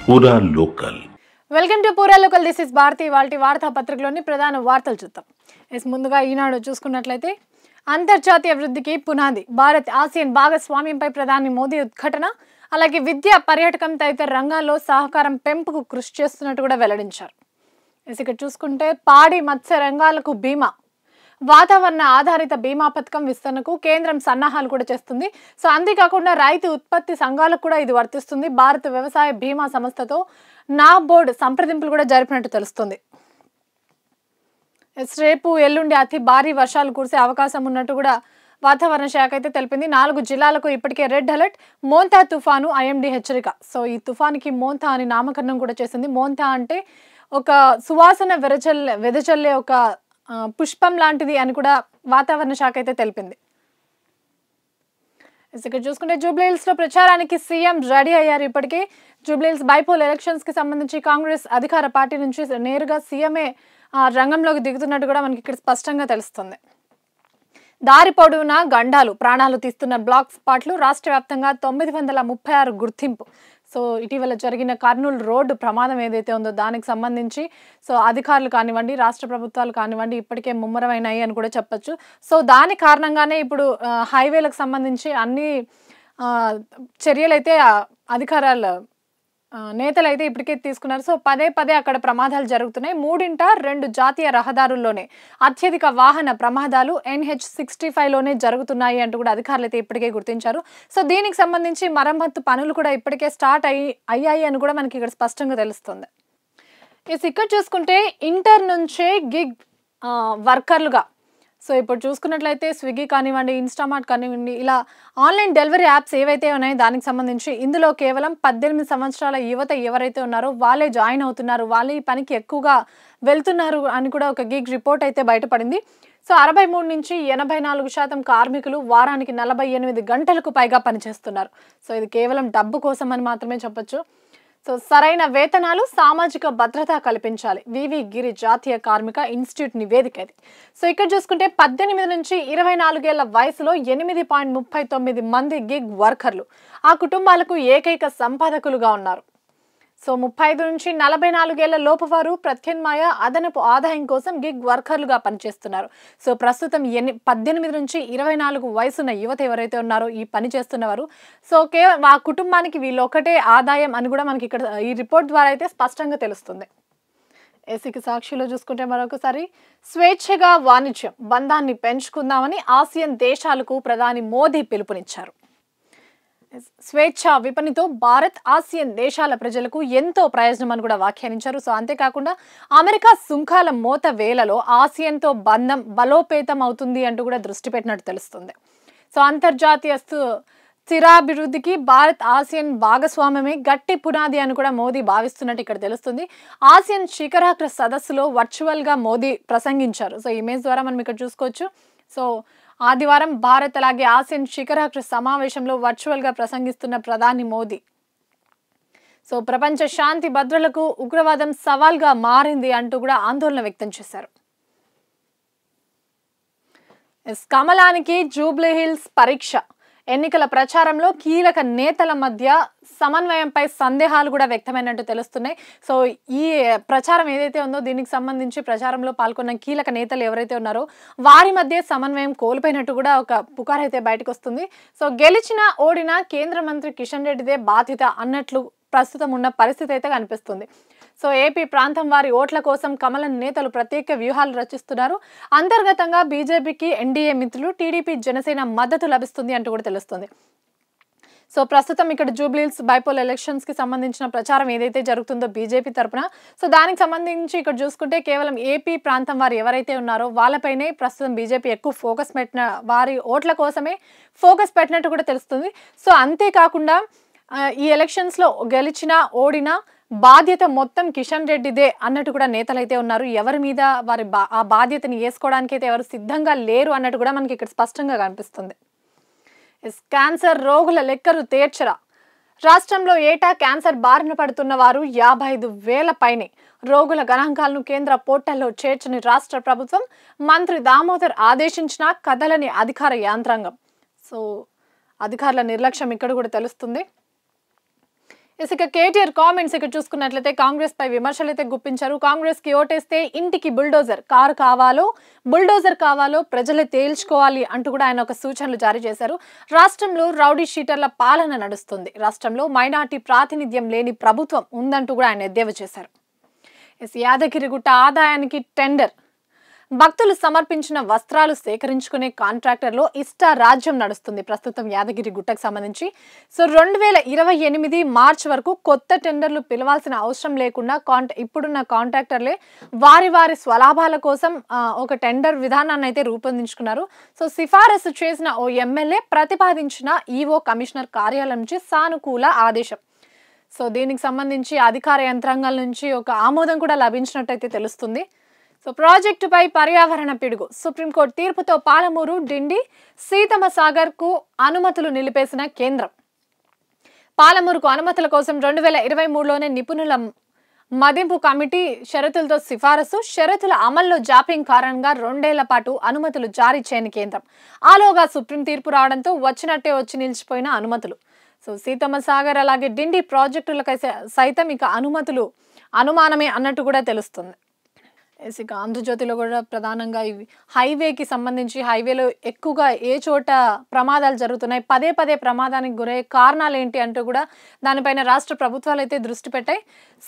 పూరా local. Welcome to Pura local. This is Bharati. వాటి వార్తా పత్రికలోని ప్రధాన వార్తలు చూద్దాం. ముందుగా ఈనాడు చూసుకున్నట్లయితే అంతర్జాతీయ అభివృద్ధికి పునాది భారత్ ఆసియన్ భాగస్వామ్యంపై ప్రధాని మోదీ ఉద్ఘాటన. అలాగే విద్య, పర్యాటకం తదితర రంగాల్లో సహకారం పెంపుకు కృషి చేస్తున్నట్టు కూడా వెల్లడించారు. ఇక్కడ చూసుకుంటే పాడి, మత్స్య రంగాలకు బీమా, వాతావరణ ఆధారిత బీమా పథకం విస్తరణకు కేంద్రం సన్నాహాలు కూడా చేస్తుంది. సో అంతేకాకుండా రైతు ఉత్పత్తి సంఘాలకు కూడా ఇది వర్తిస్తుంది. భారత వ్యవసాయ బీమా సంస్థతో నాబార్డ్ సంప్రదింపులు కూడా జరిపినట్టు తెలుస్తుంది. రేపు ఎల్లుండి అతి భారీ వర్షాలు కురిసే అవకాశం ఉన్నట్టు కూడా వాతావరణ శాఖ అయితే తెలిపింది. 4 జిల్లాలకు ఇప్పటికే రెడ్ అలర్ట్. మోంతా తుఫాను ఐఎండీ హెచ్చరిక. సో ఈ తుఫానికి మోంతా అని నామకరణం కూడా చేసింది. మోంతా అంటే ఒక సువాసన వెదజల్లే ఒక పుష్పం లాంటిది అని కూడా వాతావరణ శాఖ అయితే తెలిపింది. ఇక్కడ చూసుకుంటే జూబ్లీహిల్స్ లో ప్రచారానికి సీఎం రెడీ అయ్యారు. ఇప్పటికే జూబ్లీహిల్స్ బైపోల్ ఎలక్షన్స్ కి సంబంధించి కాంగ్రెస్ అధికార పార్టీ నుంచి నేరుగా సీఎంఏ రంగంలోకి దిగుతున్నట్టు కూడా మనకి ఇక్కడ స్పష్టంగా తెలుస్తుంది. దారి పొడవునా గండాలు, ప్రాణాలు తీస్తున్న బ్లాక్ స్పాట్లు. రాష్ట్ర వ్యాప్తంగా 936 గుర్తింపు. సో ఇటీవల జరిగిన కర్నూలు రోడ్డు ప్రమాదం ఏదైతే ఉందో దానికి సంబంధించి సో అధికారులు కానివ్వండి, రాష్ట్ర ప్రభుత్వాలు కానివ్వండి ఇప్పటికే ముమ్మరమైనాయి అని కూడా చెప్పచ్చు. సో దాని కారణంగానే ఇప్పుడు హైవేలకు సంబంధించి అన్ని చర్యలు అయితే అధికారాలు నేతలు అయితే ఇప్పటికే తీసుకున్నారు. సో పదే అక్కడ ప్రమాదాలు జరుగుతున్నాయి. 3 జాతీయ రహదారుల్లోనే అత్యధిక వాహన ప్రమాదాలు NH65లోనే జరుగుతున్నాయి అంటూ కూడా అధికారులు అయితే ఇప్పటికే గుర్తించారు. సో దీనికి సంబంధించి మరమ్మత్తు పనులు కూడా ఇప్పటికే స్టార్ట్ అయ్యాయి అని కూడా మనకి ఇక్కడ స్పష్టంగా తెలుస్తుంది. ఇక్కడ చూసుకుంటే ఇంటర్ నుంచే గిగ్ వర్కర్లుగా సో ఇప్పుడు చూసుకున్నట్లయితే స్విగ్గీ కానివ్వండి, ఇన్స్టామార్ట్ కానివ్వండి, ఇలా ఆన్లైన్ డెలివరీ యాప్స్ ఏవైతే ఉన్నాయో దానికి సంబంధించి ఇందులో కేవలం 18 సంవత్సరాల యువత ఎవరైతే ఉన్నారో వాళ్ళే జాయిన్ అవుతున్నారు, వాళ్ళే ఈ పనికి ఎక్కువగా వెళ్తున్నారు అని కూడా ఒక గిగ్ రిపోర్ట్ అయితే బయటపడింది. సో 63 నుంచి 84% కార్మికులు వారానికి 48 గంటలకు పైగా పనిచేస్తున్నారు. సో ఇది కేవలం డబ్బు కోసం అని మాత్రమే చెప్పొచ్చు. సో సరైన వేతనాలు, సామాజిక భద్రత కల్పించాలి. వివి గిరి జాతీయ కార్మిక ఇన్స్టిట్యూట్ నివేదిక ఇది. సో ఇక్కడ చూసుకుంటే 18 నుంచి 24 ఏళ్ల వయసులో 8.39 మంది గిగ్ వర్కర్లు ఆ కుటుంబాలకు ఏకైక సంపాదకులుగా ఉన్నారు. సో 35 నుంచి 44 ఏళ్ల లోపు వారు ప్రత్యామ్నాయ అదనపు ఆదాయం కోసం గిగ్ వర్కర్లుగా పనిచేస్తున్నారు. సో ప్రస్తుతం 18 నుంచి 24 వయసున్న యువత ఎవరైతే ఉన్నారో ఈ పని చేస్తున్నవారు సో కేవలం ఆ కుటుంబానికి వీళ్ళు ఒకటే ఆదాయం అని కూడా మనకి ఇక్కడ ఈ రిపోర్ట్ ద్వారా అయితే స్పష్టంగా తెలుస్తుంది. ఏసీకి సాక్షిలో చూసుకుంటే మరొకసారి స్వేచ్ఛగా వాణిజ్యం బంధాన్ని పెంచుకుందామని ఆసియన్ దేశాలకు ప్రధాని మోదీ పిలుపునిచ్చారు. స్వేచ్ఛ విపణితో భారత్, ఆసియన్ దేశాల ప్రజలకు ఎంతో ప్రయోజనం అని కూడా వ్యాఖ్యానించారు. సో అంతేకాకుండా అమెరికా సుంకాల మోత వేళలో ఆసియన్తో బంధం బలోపేతం అవుతుంది అంటూ కూడా దృష్టి పెట్టినట్టు తెలుస్తుంది. సో అంతర్జాతీయ స్థిరాభివృద్ధికి భారత్ ఆసియన్ భాగస్వామ్యమే గట్టి పునాది అని కూడా మోదీ భావిస్తున్నట్టు ఇక్కడ తెలుస్తుంది. ఆసియన్ శిఖరాగ్ర సదస్సులో వర్చువల్గా మోదీ ప్రసంగించారు. సో ఇమేజ్ ద్వారా మనం ఇక్కడ చూసుకోవచ్చు. సో ఆదివారం భారత్ అలాగే ఆసియన్ శిఖరాగ్ర సమావేశంలో వర్చువల్గా ప్రసంగిస్తున్న ప్రధాని మోదీ సో ప్రపంచ శాంతి భద్రతలకు ఉగ్రవాదం సవాల్గా మారింది అంటూ కూడా ఆందోళన వ్యక్తం చేశారు. కమలానికి జూబ్లీహిల్స్ పరీక్ష. ఎన్నికల ప్రచారంలో కీలక నేతల మధ్య సమన్వయంపై సందేహాలు కూడా వ్యక్తమైనట్టు తెలుస్తున్నాయి. సో ఈ ప్రచారం ఏదైతే ఉందో దీనికి సంబంధించి ప్రచారంలో పాల్గొన్న కీలక నేతలు ఎవరైతే ఉన్నారో వారి మధ్య సమన్వయం కోల్పోయినట్టు కూడా ఒక పుకార్ అయితే బయటకు వస్తుంది. సో గెలిచినా ఓడినా కేంద్ర మంత్రి కిషన్ రెడ్డిదే బాధ్యత అన్నట్లు ప్రస్తుతం ఉన్న పరిస్థితి అయితే కనిపిస్తుంది. సో ఏపీ ప్రాంతం వారి ఓట్ల కోసం కమలం నేతలు ప్రత్యేక వ్యూహాలు రచిస్తున్నారు. అంతర్గతంగా బీజేపీకి ఎన్డీఏ మిత్రులు టీడీపీ, జనసేన మద్దతు లభిస్తుంది అంటూ కూడా తెలుస్తుంది. సో ప్రస్తుతం ఇక్కడ జూబ్లీహిల్స్ బైపోల్ ఎలక్షన్స్ కి సంబంధించిన ప్రచారం ఏదైతే జరుగుతుందో బీజేపీ తరపున సో దానికి సంబంధించి ఇక్కడ చూసుకుంటే కేవలం ఏపీ ప్రాంతం వారు ఎవరైతే ఉన్నారో వాళ్ళపైనే ప్రస్తుతం బీజేపీ ఎక్కువ ఫోకస్ పెట్టిన వారి ఓట్ల కోసమే ఫోకస్ పెట్టినట్టు కూడా తెలుస్తుంది. సో అంతేకాకుండా ఈ ఎలక్షన్స్ లో గెలిచినా ఓడినా బాధ్యత మొత్తం కిషన్ రెడ్డిదే అన్నట్టు కూడా నేతలు అయితే ఉన్నారు. ఎవరి మీద వారి ఆ బాధ్యతని వేసుకోవడానికి అయితే ఎవరు సిద్ధంగా లేరు అన్నట్టు కూడా మనకి ఇక్కడ స్పష్టంగా కనిపిస్తుంది. క్యాన్సర్ రోగుల లెక్కలు తేర్చరా. రాష్ట్రంలో ఏటా క్యాన్సర్ బారిన పడుతున్న వారు 55,000 పైనే. రోగుల గణాంకాలను కేంద్ర పోర్టల్లో చేర్చని రాష్ట్ర ప్రభుత్వం, మంత్రి దామోదర్ ఆదేశించినా కదలని అధికార యంత్రాంగం. సో అధికారుల నిర్లక్ష్యం ఇక్కడ కూడా తెలుస్తుంది. ఇక కేటీఆర్ కామెంట్స్ ఇక్కడ చూసుకున్నట్లయితే కాంగ్రెస్ పై విమర్శలు అయితే గుప్పించారు. కాంగ్రెస్ కి ఓటేస్తే ఇంటికి బుల్డోజర్ కావాలో ప్రజలే తేల్చుకోవాలి అంటూ కూడా ఆయన ఒక సూచనలు జారీ చేశారు. రాష్ట్రంలో రౌడీ షీటర్ల పాలన నడుస్తుంది. రాష్ట్రంలో మైనార్టీ ప్రాతినిధ్యం లేని ప్రభుత్వం ఉందంటూ కూడా ఆయన ఎద్దేవా చేశారు. యాదగిరిగుట్ట ఆదాయానికి టెండర్. భక్తులు సమర్పించిన వస్త్రాలు సేకరించుకునే కాంట్రాక్టర్లో రాజ్యం నడుస్తుంది ప్రస్తుతం యాదగిరిగుట్టకు సంబంధించి. సో 2028 మార్చి వరకు కొత్త టెండర్లు పిలవాల్సిన అవసరం లేకుండా ఇప్పుడున్న కాంట్రాక్టర్లే వారి స్వలాభాల కోసం ఒక టెండర్ విధానాన్ని అయితే రూపొందించుకున్నారు. సో సిఫారసు చేసిన ఓ ఎమ్మెల్యే ప్రతిపాదించిన ఈవో కమిషనర్ కార్యాలయం నుంచి సానుకూల ఆదేశం. సో దీనికి సంబంధించి అధికార యంత్రాంగాల నుంచి ఒక ఆమోదం కూడా లభించినట్టయితే తెలుస్తుంది. సో ప్రాజెక్టుపై పర్యావరణ పిడుగు. సుప్రీంకోర్టు తీర్పుతో పాలమూరు, డిండి, సీతమ్మ సాగర్ కు అనుమతులు నిలిపేసిన కేంద్రం. పాలమూరుకు అనుమతుల కోసం 2023లోనే నిపుణుల మదింపు కమిటీ షరతులతో సిఫారసు. షరతుల అమల్లో జాప్యం కారణంగా 2 ఏళ్ల పాటు అనుమతులు జారీ చేయని కేంద్రం. ఆలోగా సుప్రీం తీర్పు రావడంతో వచ్చినట్టే వచ్చి నిలిచిపోయిన అనుమతులు. సో సీతమ్మ సాగర్ అలాగే డిండి ప్రాజెక్టులకై సైతం ఇక అనుమతులు అనుమానమే అన్నట్టు కూడా తెలుస్తుంది. ఇక ఆంధ్రజ్యోతిలో కూడా ప్రధానంగా ఇవి హైవేకి సంబంధించి హైవేలో ఎక్కువగా ఏ చోట ప్రమాదాలు జరుగుతున్నాయి, పదే ప్రమాదానికి గురయ్యే కారణాలు ఏంటి అంటూ కూడా దానిపైన రాష్ట్ర ప్రభుత్వాలు అయితే దృష్టి పెట్టాయి.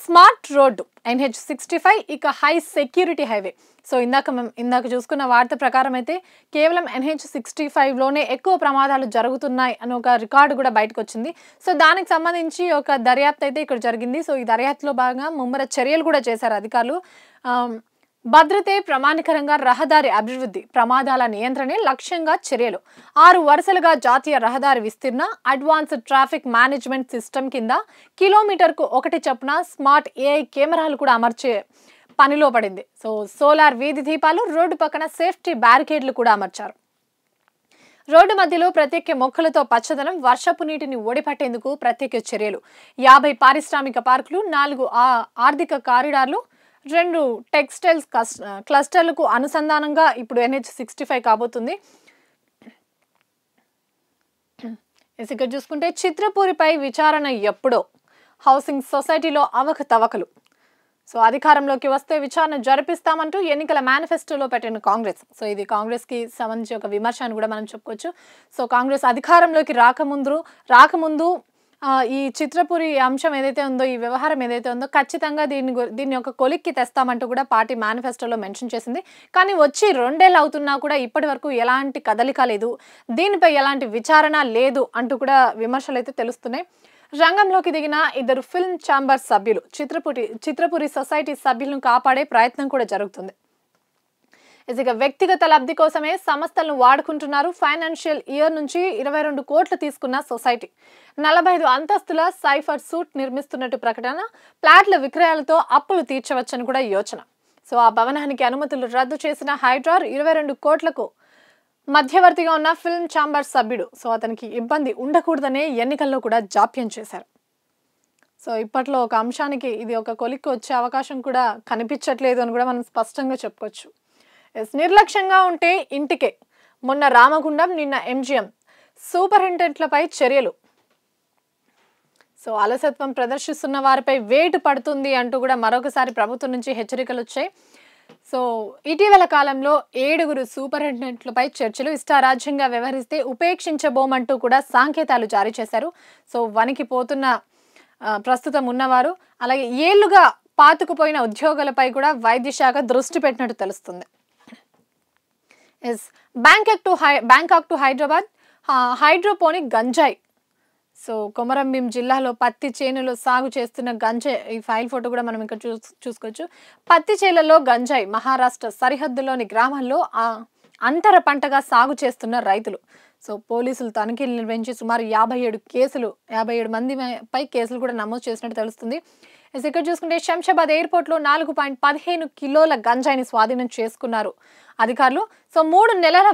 స్మార్ట్ రోడ్డు NH65 ఇక హై సెక్యూరిటీ హైవే. సో ఇందాక చూసుకున్న వార్త ప్రకారం అయితే కేవలం NH65లోనే ఎక్కువ ప్రమాదాలు జరుగుతున్నాయి అని ఒక రికార్డు కూడా బయటకు వచ్చింది. సో దానికి సంబంధించి ఒక దర్యాప్తు అయితే ఇక్కడ జరిగింది. సో ఈ దర్యాప్తులో భాగంగా ముమ్మర చర్యలు కూడా చేశారు అధికారులు. భద్రతే ప్రమాణికరంగా రహదారి అభివృద్ధి, ప్రమాదాల నియంత్రణే లక్ష్యంగా చర్యలు. 6 వరుసలుగా జాతీయ రహదారి విస్తీర్ణ, అడ్వాన్స్డ్ ట్రాఫిక్ మేనేజ్మెంట్ సిస్టమ్ కింద కిలోమీటర్కు 1 చొప్పున స్మార్ట్ AI కెమెరాలు కూడా అమర్చే పనిలో పడింది. సో సోలార్ వీధి దీపాలు, రోడ్డు పక్కన సేఫ్టీ బ్యారికేడ్లు కూడా అమర్చారు. రోడ్డు మధ్యలో ప్రత్యేక మొక్కలతో పచ్చదనం, వర్షపు నీటిని ఒడిపట్టేందుకు ప్రత్యేక చర్యలు. 50 పారిశ్రామిక పార్కులు, 4 ఆర్థిక కారిడార్లు, 2 టెక్స్టైల్స్ క్లస్టర్లకు అనుసంధానంగా ఇప్పుడు NH65 కాబోతుంది. ఇక్కడ చూసుకుంటే చిత్రపూరిపై విచారణ ఎప్పుడో, హౌసింగ్ సొసైటీలో అవకతవకలు. సో అధికారంలోకి వస్తే విచారణ జరిపిస్తామంటూ ఎన్నికల మేనిఫెస్టోలో పెట్టిన కాంగ్రెస్. సో ఇది కాంగ్రెస్కి సంబంధించి ఒక విమర్శ అని కూడా మనం చెప్పుకోవచ్చు. సో కాంగ్రెస్ అధికారంలోకి రాకముందు ఈ చిత్రపురి అంశం ఏదైతే ఉందో, ఈ వ్యవహారం ఏదైతే ఉందో ఖచ్చితంగా దీన్ని ఒక కొలిక్కి తెస్తామంటూ కూడా పార్టీ మేనిఫెస్టోలో మెన్షన్ చేసింది. కానీ వచ్చి 2 ఏళ్ళు అవుతున్నా కూడా ఇప్పటి వరకు ఎలాంటి కదలిక లేదు, దీనిపై ఎలాంటి విచారణ లేదు అంటూ కూడా విమర్శలు అయితే తెలుస్తున్నాయి. రంగంలోకి దిగిన 2 ఫిల్మ్ ఛాంబర్ సభ్యులు, చిత్రపురి సొసైటీ సభ్యులను కాపాడే ప్రయత్నం కూడా జరుగుతుంది. ఇక వ్యక్తిగత లబ్ధి కోసమే సంస్థలను వాడుకుంటున్నారు. ఫైనాన్షియల్ ఇయర్ నుంచి 22 కోట్లు తీసుకున్న సొసైటీ 45 అంతస్తుల సైఫర్ సూట్ నిర్మిస్తున్నట్టు ప్రకటన. ప్లాట్ల విక్రయాలతో అప్పులు తీర్చవచ్చని కూడా యోచన. సో ఆ భవనానికి అనుమతులు రద్దు చేసిన హైడ్రార్ 22 కోట్లకు మధ్యవర్తిగా ఉన్న ఫిల్మ్ ఛాంబర్ సభ్యుడు. సో అతనికి ఇబ్బంది ఉండకూడదనే ఎన్నికల్లో కూడా జాప్యం చేశారు. సో ఇప్పట్లో ఒక అంశానికి ఇది ఒక కొలిక్కి వచ్చే అవకాశం కూడా కనిపించట్లేదు అని కూడా మనం స్పష్టంగా చెప్పుకోవచ్చు. నిర్లక్ష్యంగా ఉంటే ఇంటికే. మొన్న రామగుండం, నిన్న MGM. సూపరింటెండెంట్లపై చర్యలు. సో అలసత్వం ప్రదర్శిస్తున్న వారిపై వేటు పడుతుంది అంటూ కూడా మరొకసారి ప్రభుత్వం నుంచి హెచ్చరికలు వచ్చాయి. సో ఇటీవల కాలంలో 7 సూపరింటెండెంట్లపై చర్చలు. ఇష్టారాజ్యంగా వ్యవహరిస్తే ఉపేక్షించబోమంటూ కూడా సంకేతాలు జారీ చేశారు. సో వణికిపోతున్న ప్రస్తుతం ఉన్నవారు, అలాగే ఏళ్లుగా పాతుకుపోయిన ఉద్యోగులపై కూడా వైద్య శాఖ దృష్టి పెట్టినట్టు తెలుస్తుంది. బ్యాంకాక్ టు హైదరాబాద్ హైడ్రోపోనిక్ గంజాయి. సో కొమరంభీం జిల్లాలో పత్తి చేనులో సాగు చేస్తున్న గంజాయి, ఈ ఫైల్ ఫోటో కూడా మనం ఇక్కడ చూసుకోవచ్చు. పత్తి చేలలో గంజాయి మహారాష్ట్ర సరిహద్దులోని గ్రామాల్లో అంతర పంటగా సాగు చేస్తున్న రైతులు. సో పోలీసులు తనిఖీలు నిర్వహించి సుమారు 57 మందిపై కేసులు కూడా నమోదు చేసినట్టు తెలుస్తుంది. ఇక్కడ చూసుకుంటే శంషాబాద్ ఎయిర్పోర్ట్లో 4.15 కిలోల గంజాయిని స్వాధీనం చేసుకున్నారు అధికారులు. సో 3 నెలల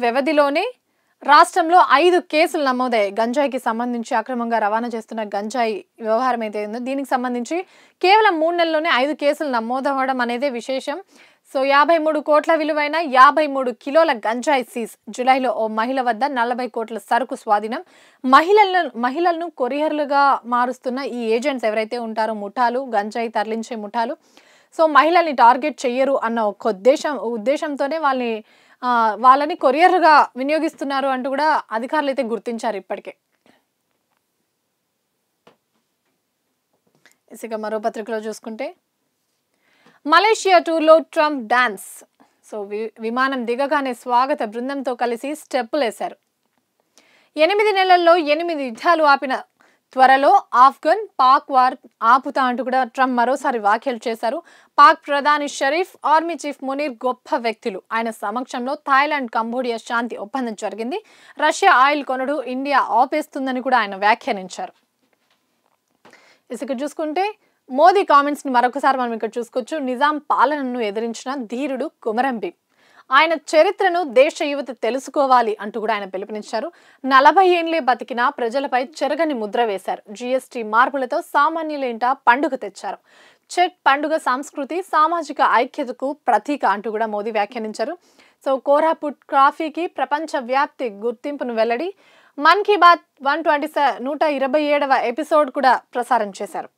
వ్యవధిలోనే రాష్ట్రంలో 5 కేసులు నమోదయ్యాయి. గంజాయికి సంబంధించి అక్రమంగా రవాణా చేస్తున్న గంజాయి వ్యవహారం అయితే ఉందో దీనికి సంబంధించి కేవలం 3 నెలల్లోనే 5 కేసులు నమోదవ్వడం అనేది విశేషం. సో 53 కోట్ల విలువైన 53 కిలోల గంజాయి సీజ్. జూలైలో ఓ మహిళ వద్ద 40 కోట్ల సరుకు స్వాధీనం. మహిళలను కొరియర్లుగా మారుస్తున్న ఈ ఏజెంట్స్ ఎవరైతే ఉంటారో ముఠాలు, గంజాయి తరలించే ముఠాలు, సో మహిళల్ని టార్గెట్ చెయ్యరు అన్న ఒక ఉద్దేశంతోనే వాళ్ళని కొరియర్గా వినియోగిస్తున్నారు అంటూ కూడా అధికారులు అయితే గుర్తించారు ఇప్పటికే. ఇక మరో పత్రికలో చూసుకుంటే మలేషియా టూర్లో ట్రంప్ డాన్స్. సో విమానం దిగగానే స్వాగత బృందంతో కలిసి స్టెప్పులేశారు. 8 నెలల్లో 8 యుద్ధాలు ఆపిన త్వరలో ఆఫ్ఘన్ పాక్ వార్ ఆపుతా అంటూ కూడా ట్రంప్ మరోసారి వ్యాఖ్యలు చేశారు. పాక్ ప్రధాని షరీఫ్, ఆర్మీ చీఫ్ మునీర్ గొప్ప వ్యక్తులు. ఆయన సమక్షంలో థాయిలాండ్, కంబోడియా శాంతి ఒప్పందం జరిగింది. రష్యా ఆయిల్ కొనుడు ఇండియా ఆపేస్తుందని కూడా ఆయన వ్యాఖ్యానించారు. ఇక చూసుకుంటే మోదీ కామెంట్స్ ని మరొకసారి మనం ఇక్కడ చూసుకోవచ్చు. నిజాం పాలనను ఎదిరించిన ధీరుడు కొమరం భీం. ఆయన చరిత్రను దేశ యువత తెలుసుకోవాలి అంటూ కూడా ఆయన పిలుపునిచ్చారు. 40 ఏళ్లే బతికిన ప్రజలపై చెరగని ముద్ర వేశారు. జీఎస్టీ మార్పులతో సామాన్యులేంట పండుగ తెచ్చారు. చెట్ పండుగ సంస్కృతి, సామాజిక ఐక్యతకు ప్రతీక అంటూ కూడా మోదీ వ్యాఖ్యానించారు. సో కోరాపుట్ కాఫీకి ప్రపంచ వ్యాప్తి గుర్తింపును వెల్లడి. మన్ కీ బాత్ 127వ ఎపిసోడ్ కూడా ప్రసారం చేశారు.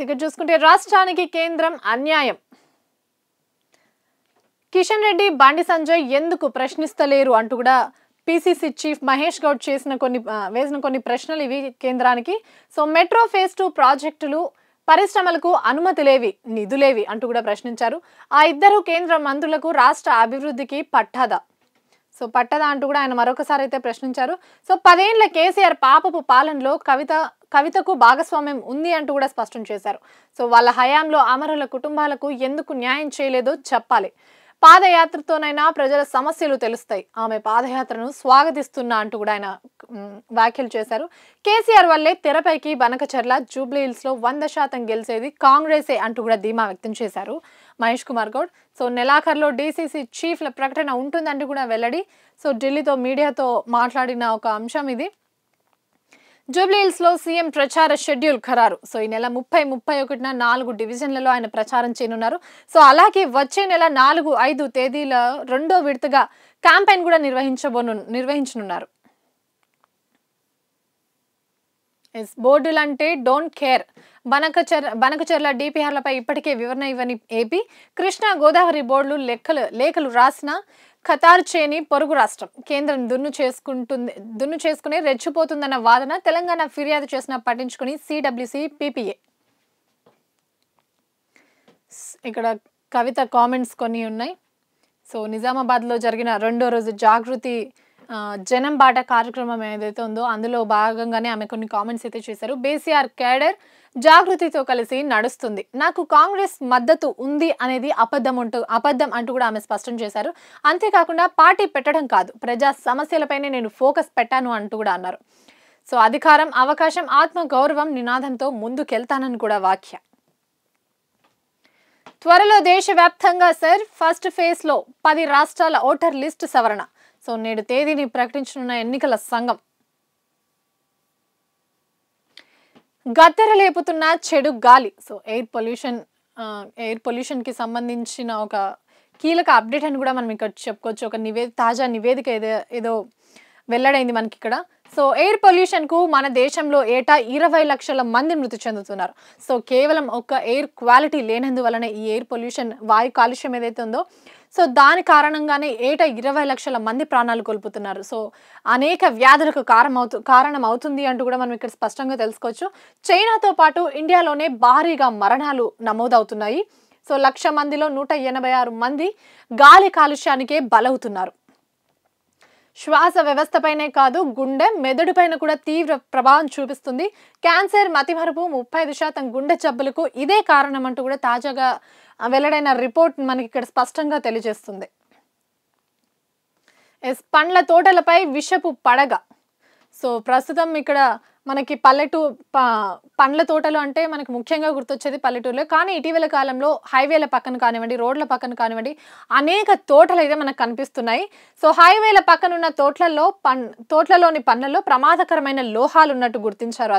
ఇక చూసుకుంటే రాష్ట్రానికి కేంద్రం అన్యాయం. కిషన్ రెడ్డి, బండి సంజయ్ ఎందుకు ప్రశ్నిస్తలేరు అంటూ కూడా పిసిసి చీఫ్ మహేష్ గౌడ్ వేసిన కొన్ని ప్రశ్నలు ఇవి కేంద్రానికి. సో మెట్రో ఫేజ్ 2 ప్రాజెక్టులు, పరిశ్రమలకు అనుమతులేవి, నిధులేవి అంటూ కూడా ప్రశ్నించారు. ఆ ఇద్దరు కేంద్ర మంత్రులకు రాష్ట్ర అభివృద్ధికి పట్టదా అంటూ కూడా ఆయన మరొకసారి అయితే ప్రశ్నించారు. సో 10 ఏళ్ల కేసీఆర్ పాపపు పాలనలో కవితకు భాగస్వామ్యం ఉంది అంటూ కూడా స్పష్టం చేశారు. సో వాళ్ళ హయాంలో అమరుల కుటుంబాలకు ఎందుకు న్యాయం చేయలేదో చెప్పాలి. పాదయాత్రతోనైనా ప్రజల సమస్యలు తెలుస్తాయి. ఆమె పాదయాత్రను స్వాగతిస్తున్నా అంటూ కూడా ఆయన వ్యాఖ్యలు చేశారు. కేసీఆర్ వల్లే తెరపైకి బనకచర్ల, జూబ్లీహిల్స్లో 100% గెలిచేది కాంగ్రెసే అంటూ కూడా ధీమా వ్యక్తం చేశారు మహేష్ కుమార్ గౌడ్. సో నెలాఖరులో డీసీసీ చీఫ్ల ప్రకటన ఉంటుందంటూ కూడా వెల్లడి. సో ఢిల్లీతో మీడియాతో మాట్లాడిన ఒక అంశం ఇది. జూబ్లీహిల్స్లో సీఎం ప్రచార షెడ్యూల్ ఖరారు. సో ఈ నెల 30, 31న 4 డివిజన్లలో ఆయన ప్రచారం చేయనున్నారు. సో అలాగే వచ్చే నెల 4, 5 తేదీల 2వ విడతగా క్యాంపెయిన్ కూడా నిర్వహించనున్నారు. బోర్డులంటే డోంట్ కేర్. బనకచెర్ల డిపిఆర్లపై ఇప్పటికే వివరణ ఇవ్వని ఏపీ. కృష్ణా గోదావరి బోర్డులు లేఖలు రాసిన ఖతార్ చేని పొరుగు రాష్ట్రం. కేంద్రం దున్ను చేసుకుని రెచ్చిపోతుందన్న వాదన. తెలంగాణ ఫిర్యాదు చేసిన పట్టించుకుని సిడబ్ల్యూసి, పీపీఏ. ఇక్కడ కవిత కామెంట్స్ కొన్ని ఉన్నాయి. సో నిజామాబాద్లో జరిగిన 2వ రోజు జాగృతి జనం బాట కార్యక్రమం ఏదైతే ఉందో అందులో భాగంగానే ఆమె కొన్ని కామెంట్స్ అయితే చేశారు. బేసిఆర్ క్యాడర్ జాగృతితో కలిసి నడుస్తుంది. నాకు కాంగ్రెస్ మద్దతు ఉంది అనేది అబద్ధం అంటూ కూడా ఆమె స్పష్టం చేశారు. అంతేకాకుండా పార్టీ పెట్టడం కాదు, ప్రజా సమస్యలపైనే నేను ఫోకస్ పెట్టాను అంటూ కూడా అన్నారు. సో అధికారం, అవకాశం, ఆత్మ గౌరవం నినాదంతో ముందుకెళ్తానని కూడా వ్యాఖ్య. త్వరలో దేశవ్యాప్తంగా ఫస్ట్ ఫేజ్ లో 10 రాష్ట్రాల ఓటర్ లిస్ట్ సవరణ. సో నేడు తేదీని ప్రకటించనున్న ఎన్నికల సంఘం. గద్దెర లేపుతున్న చెడు గాలి. సో ఎయిర్ పొల్యూషన్ కి సంబంధించిన ఒక కీలక అప్డేట్ అని కూడా మనం ఇక్కడ చెప్పుకోవచ్చు. ఒక తాజా నివేదిక ఏదో వెల్లడైంది మనకి ఇక్కడ. సో ఎయిర్ పొల్యూషన్ కు మన దేశంలో ఏటా 20 లక్షల మంది మృతి చెందుతున్నారు. సో కేవలం ఒక ఎయిర్ క్వాలిటీ లేనందువలన ఈ ఎయిర్ పొల్యూషన్, వాయు కాలుష్యం ఏదైతే ఉందో సో దాని కారణంగానే ఏటా 20 లక్షల మంది ప్రాణాలు కోల్పోతున్నారు. సో అనేక వ్యాధులకు కారణం అవుతుంది అంటూ కూడా మనం ఇక్కడ స్పష్టంగా తెలుసుకోవచ్చు. చైనాతో పాటు ఇండియాలోనే భారీగా మరణాలు నమోదవుతున్నాయి. సో 1,00,000 మందిలో 186 మంది గాలి కాలుష్యానికే బలవుతున్నారు. శ్వాస వ్యవస్థపైనే కాదు, గుండె, మెదడుపైన కూడా తీవ్ర ప్రభావం చూపిస్తుంది. క్యాన్సర్, మతిమరుపు, 35% గుండె జబ్బులకు ఇదే కారణం అంటూ కూడా తాజాగా వెల్లడైన రిపోర్ట్ మనకి ఇక్కడ స్పష్టంగా తెలియజేస్తుంది. పండ్ల తోటలపై విషపు పడగ. సో ప్రస్తుతం ఇక్కడ మనకి పండ్ల తోటలు అంటే మనకి ముఖ్యంగా గుర్తొచ్చేది పల్లెటూరులో. కానీ ఇటీవల కాలంలో హైవేల పక్కన కానివ్వండి, రోడ్ల పక్కన కానివ్వండి, అనేక తోటలు అయితే మనకు కనిపిస్తున్నాయి. సో హైవేల పక్కన ఉన్న తోటలలోని పండ్లలో ప్రమాదకరమైన లోహాలు ఉన్నట్టు గుర్తించారు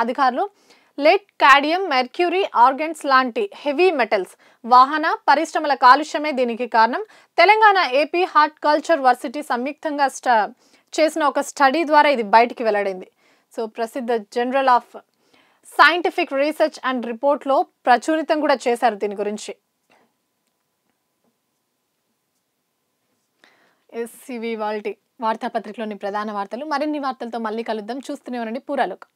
అధికారులు. లెడ్, కాడియం, మెర్క్యూరీ, ఆర్గన్స్ లాంటి హెవీ మెటల్స్, వాహన పరిశ్రమల కాలుష్యమే దీనికి కారణం. తెలంగాణ, ఏపీ హార్టికల్చర్ వర్సిటీ సంయుక్తంగా చేసిన ఒక స్టడీ ద్వారా ఇది బయటికి వెల్లడైంది. సో ప్రసిద్ధ journal of scientific research and రిపోర్ట్లో ప్రచురితం కూడా చేశారు దీని గురించి. ఇవి వార్తాపత్రికలోని ప్రధాన వార్తలు. మరిన్ని వార్తలతో మళ్ళీ కలుద్దాం. చూస్తూనే ఉండండి పూరాలోకం.